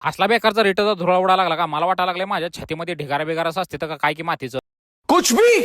असला बेकारचा रेटचा धुरा उडा लागला का मला वाटायला लागलं माझ्या छातीमध्ये ढिगारा बिगारा असते तर काय की मातीचं कुछ भी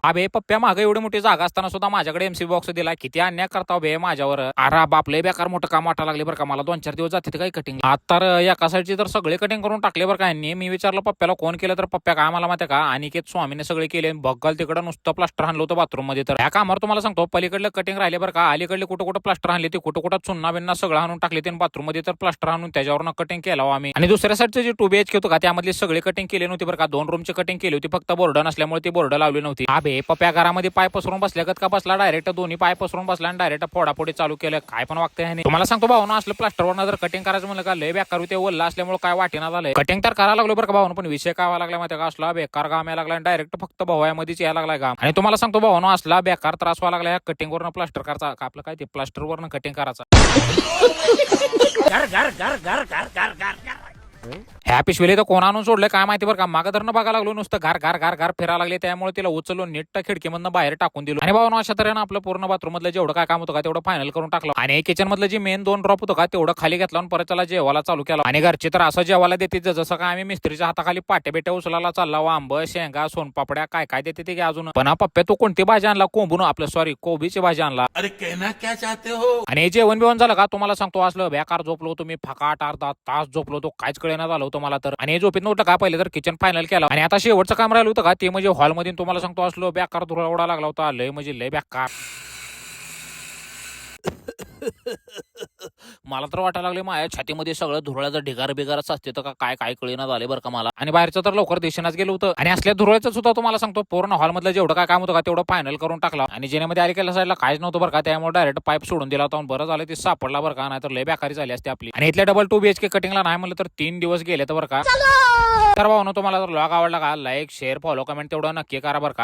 अबे पप्प्या मागे एवढी मोठी जागा असताना सुद्धा माझ्याकडे एमसी बॉक्स दिला किती अन्याय करता बे माझ्यावर अरे बापले बेकार मोठं काम वाटायला लागले बरं का मला 2-4 दिवस जाते काही कटिंग आता तर एका साईडची तर सगळे कटिंग करून टाकले बरं का यांनी मी विचारलं पप्प्याला कोण केलं तर पप्प्या काय मला माहिती का अनिकेत स्वामीने सगळे केले बघाल तिकडं नुसतं प्लास्टर आणलं होतं बाथरूम मध्ये तर या कामावर तुम्हाला सांगतो पलीकडलं कटिंग राहिले बरं का अलीकडले कुठं कुठं प्लास्टर आणले ते कुठं कुठं चुन्ना बिन्ना सगळं आणून टाकले ते बाथरूम मध्ये तर प्लास्टर आणून त्याच्यावर कटिंग केलं आम्ही आणि दुसऱ्या साईडचे जे 2 BHK होतं का त्यामधली सगळे कटिंग केले नव्हते बरं का 2 रूमची कटिंग केली होती फक्त बोर्ड नसल्यामुळे ती बोर्ड लावली नव्हती अबे पप्प्या घरामध्ये पाय पसरून बसल्यागत का बसला डायरेक्ट दोन्ही पाय पसरून बसला आणि डायरेक्ट फोडाफोडी चालू केलं काय पण वागतंय तुम्हाला सांगतो भावना असलं प्लास्टरवर जर कटिंग करायचं म्हणलं का लय बेकार होते वल्ला असल्यामुळे काय वाटेना झालंय कटिंग तर करायला लागलो बरं का भावना पण विषय काय लागला माहिती का असला बेकार घाम यायला लागला डायरेक्ट फक्त भवायामध्येच यायला लागलाय घाम आणि तुम्हाला सांगतो भावना असला बेकार त्रास व्हायला लागला कटिंग वरनं प्लास्टर करायचा आपलं काय ते प्लास्टर वरनं कटिंग करायचा ह्या पिशवीला तर कोण आणून सोडलं काय माहिती बरं का मागं धरणं बघायला लागलो नुसतं घर घर घर घर फिरायला लागले त्यामुळे तिला उचलून नीट खिडकीमधनं बाहेर टाकून दिलो आणि भाऊ अशा तऱ्हेनं आपलं पूर्ण बाथरूम मधलं जेवढं काय काम होतं का तेवढं फायनल करून टाकलं आणि किचन मधलं जे मेन 2 ड्रॉप होतं का तेवढं खाली घेतलं आणि परत त्याला जेवायला चालू केलं आणि घरचे तर असं जेवायला देते जसं काय आम्ही मिस्त्रीच्या हाताखाली पाट्या बेट्या उचलायला चालला आंब शेंगा सोनपापड्या काय काय देते ते अजून पण पप्प्या तू कोणती भाजी आणला कोंबून आपलं सॉरी कोबीची भाजी आणला अरे कहना क्या चाहते हो आणि जेवण बिवण झालं का तुम्हाला सांगतो असलं बेकार झोपलो तुम्ही फकाट अर्धा तास झोपलो तो काहीच कळेना झालं होतं मला तर आणि झोपेत नव्हतं का पहिले तर किचन फायनल केला आणि आता शेवटचं काम राहिलं होतं का ते म्हणजे हॉलमध्ये तुम्हाला सांगतो असलो बेकार धुरा उडा लागला होता लय म्हणजे लय बेकार मला तर वाटायला लागले माझ्या छातीमध्ये सगळं धुरळ्याचं ढिगार बिगारच असते तर काय काय कळेना झाले बरं का मला आणि बाहेरचं तर लवकर दिशेनाच गेलं होतं आणि असल्या धुरळ्याचं सुद्धा तुम्हाला सांगतो पूर्ण हॉलमधलं जेवढं काय काम होतं का तेवढं फायनल करून टाकला आणि जेनेमध्ये आली केल्या साईडला काहीच नव्हतं बरं का त्यामुळे डायरेक्ट पाईप सोडून दिला होता बरं झालं ते सापडला बरं का नाही तर लय बेकारी झाली असते आपली आणि इथल्या डबल 2 BHK कटिंगला नाही म्हणलं तर 3 दिवस गेले तर बरं का तर भाऊ तुम्हाला जर ब्लॉग आवडला का लाईक शेअर फॉलो कमेंट तेवढं नक्की करा बरं का.